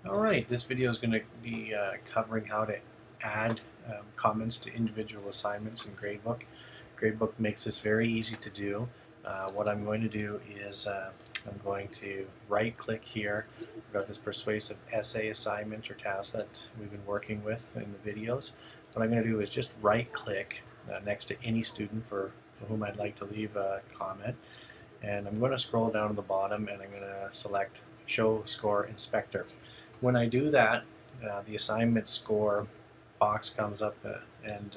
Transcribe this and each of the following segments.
Alright, this video is going to be covering how to add comments to individual assignments in Gradebook. Gradebook makes this very easy to do. What I'm going to do is I'm going to right click here. We've got this persuasive essay assignment or task that we've been working with in the videos. What I'm going to do is just right click next to any student for whom I'd like to leave a comment, and I'm going to scroll down to the bottom and I'm going to select Show Score Inspector. When I do that, the assignment score box comes up and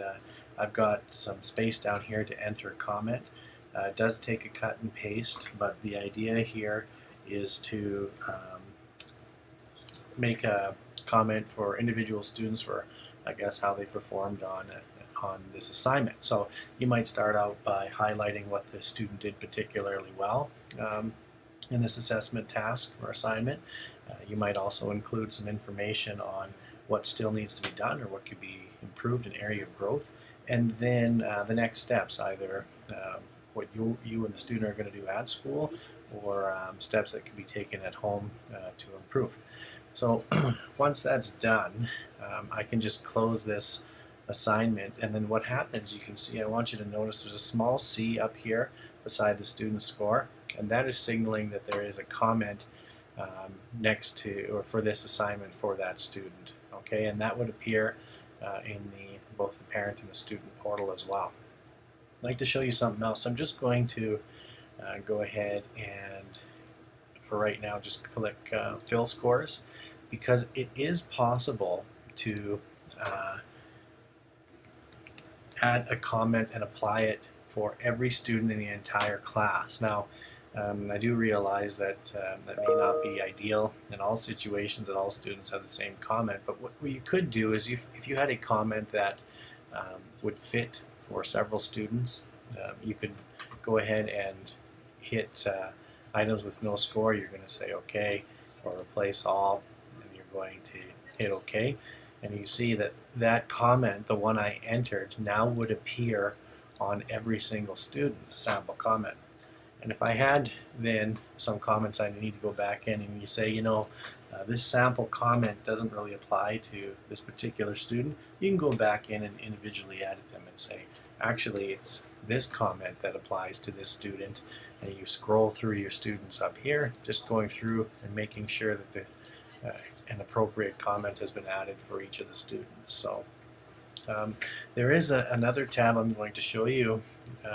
I've got some space down here to enter a comment. It does take a cut and paste, but the idea here is to make a comment for individual students for, I guess, how they performed on this assignment. So you might start out by highlighting what the student did particularly well in this assessment task or assignment. You might also include some information on what still needs to be done or what could be improved, an area of growth, and then the next steps, either what you and the student are going to do at school or steps that can be taken at home to improve. So once that's done, I can just close this assignment, and then what happens, you can see, I want you to notice there's a small C up here beside the student score, and that is signaling that there is a comment next to or for this assignment for that student. Okay, and that would appear in both the parent and the student portal as well. I'd like to show you something else. I'm just going to go ahead and for right now just click fill scores, because it is possible to add a comment and apply it for every student in the entire class. Now, I do realize that that may not be ideal in all situations, that all students have the same comment, but what you could do is if you had a comment that would fit for several students, you could go ahead and hit items with no score. You're going to say OK or replace all, and you're going to hit OK. And you see that that comment, the one I entered, now would appear on every single student, a sample comment. And if I had then some comments I need to go back in and you say, you know, this sample comment doesn't really apply to this particular student, you can go back in and individually edit them and say, actually it's this comment that applies to this student, and you scroll through your students up here, just going through and making sure that an appropriate comment has been added for each of the students. So there is another tab I'm going to show you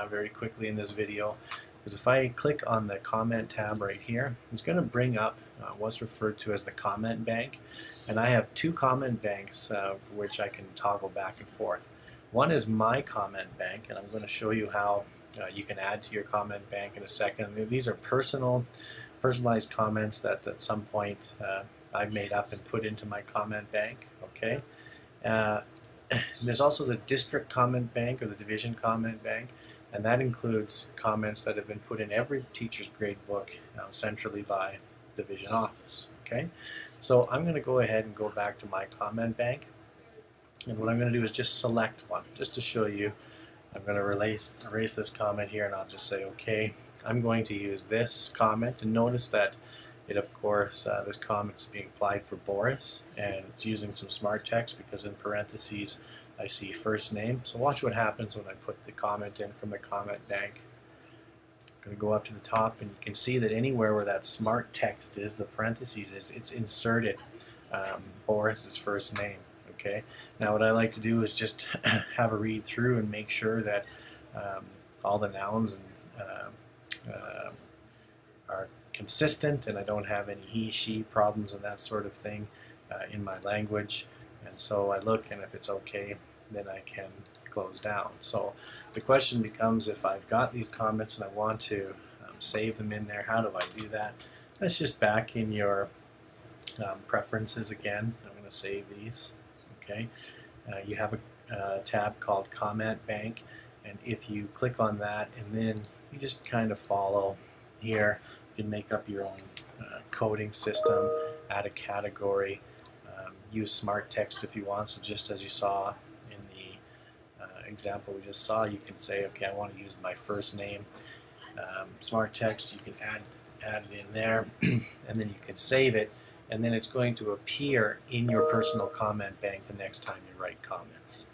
very quickly in this video, because if I click on the comment tab right here, it's going to bring up what's referred to as the comment bank, and I have two comment banks for which I can toggle back and forth. One is my comment bank, and I'm going to show you how you can add to your comment bank in a second. These are personalized comments that at some point I've made up and put into my comment bank. Okay. There's also the district comment bank or the division comment bank, and that includes comments that have been put in every teacher's grade book centrally by division office. Okay, so I'm going to go ahead and go back to my comment bank, and what I'm going to do is just select one, just to show you. I'm going to erase this comment here, and I'll just say okay. I'm going to use this comment, and notice that it, of course, this comment is being applied for Boris, and it's using some smart text because in parentheses I see first name. So watch what happens when I put the comment in from the comment bank. I'm going to go up to the top, and you can see that anywhere where that smart text is, the parentheses is, it's inserted Boris's first name. Okay. Now what I like to do is just have a read through and make sure that all the nouns are consistent, and I don't have any he, she problems and that sort of thing in my language. And so I look, and if it's okay, then I can close down. So the question becomes, if I've got these comments and I want to save them in there, how do I do that? That's just back in your preferences again. I'm going to save these. Okay. You have a tab called Comment Bank, and if you click on that and then you just kind of follow here, you can make up your own coding system, add a category, use smart text if you want. So just as you saw in the example we just saw, you can say, okay, I want to use my first name. Smart text, you can add it in there, and then you can save it. and then it's going to appear in your personal comment bank the next time you write comments.